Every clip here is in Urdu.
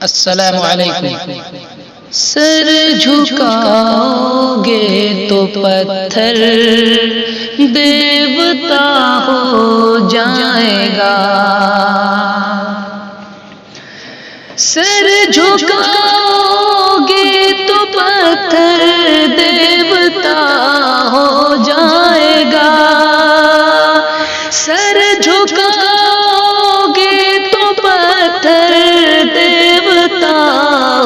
السلام علیکم۔ سر جھکاؤ گے تو پتھر دیوتا ہو جائے گا، سر جھکاؤ گے تو پتھر دیوتا ہو جائے گا، سر جھکاؤ گے تو پتھر دیوتا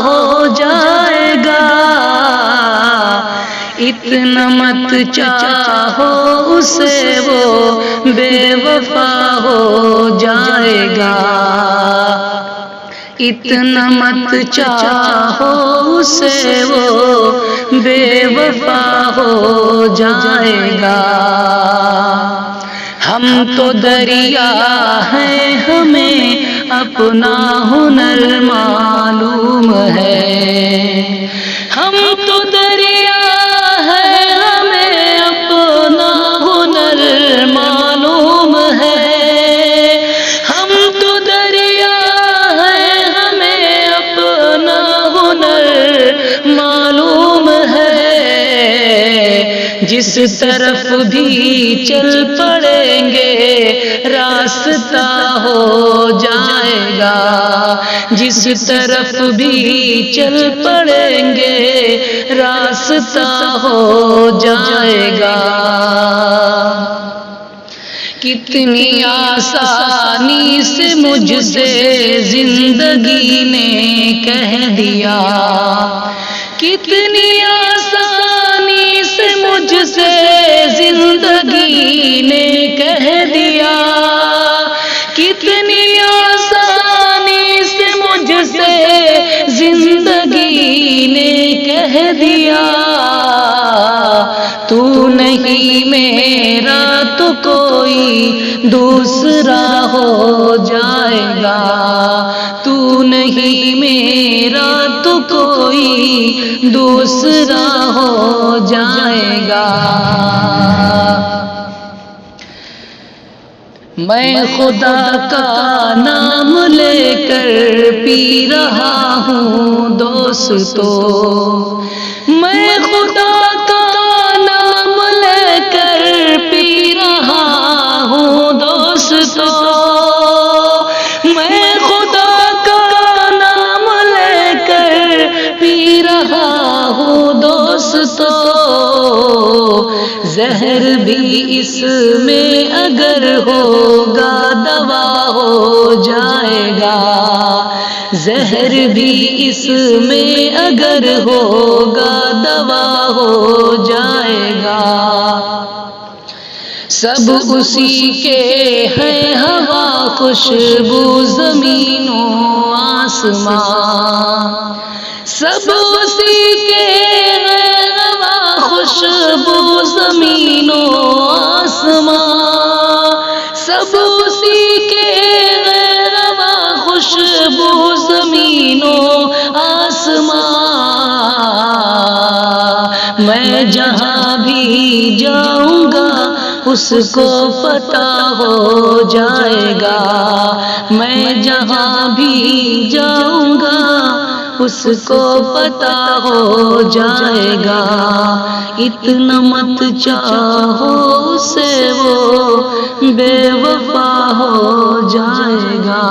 ہو جائے گا، اتنا مت چاہو اسے وہ بے وفا ہو جائے گا، اتنا مت چاہو اسے وہ بے وفا ہو جائے گا۔ ہم تو دریا ہیں ہمیں اپنا ہنر معلوم ہے، ہم تو دریا ہیں ہمیں اپنا ہنر معلوم ہے، ہم تو دریا ہیں ہمیں اپنا ہنر معلوم ہے، جس طرف بھی چل پڑیں گے راستہ ہو جائے گا، جس طرف بھی چل پڑیں گے راستہ ہو جائے گا۔ کتنی آسانی سے مجھ سے زندگی نے کہہ دیا، کتنی آسانی سے مجھ سے زندگی نے کہہ دیا، کتنی آسانی سے مجھ سے زندگی نے کہہ دیا، تو نہیں میرا تو کوئی دوسرا ہو جائے گا، تو نہیں میرا تو کوئی دوسرا ہو جائے گا۔ میں خدا کا نام لے کر پی رہا ہوں دوستو، میں خدا کا نام لے کر پی رہا ہوں دوستو، میں خدا کا نام لے کر پی رہا ہوں دوستو، زہر بھی اس میں اگر ہوگا دوا ہو جائے گا، زہر بھی اس میں اگر ہوگا دوا ہو جائے گا، سب اسی کے ہیں ہوا خوشبو زمین و آسمان، سب اسی کے ہیں ہوا خوشبو زمین و آسمان، سب اسی کے ہیں ہوا خوشبو زمین و آسمان، میں جہاں بھی جاؤں گا اس کو پتہ ہو جائے گا، میں جہاں بھی جاؤں گا اس کو پتہ ہو جائے گا، اتنا مت چاہو اسے وہ بے وفا ہو جائے گا۔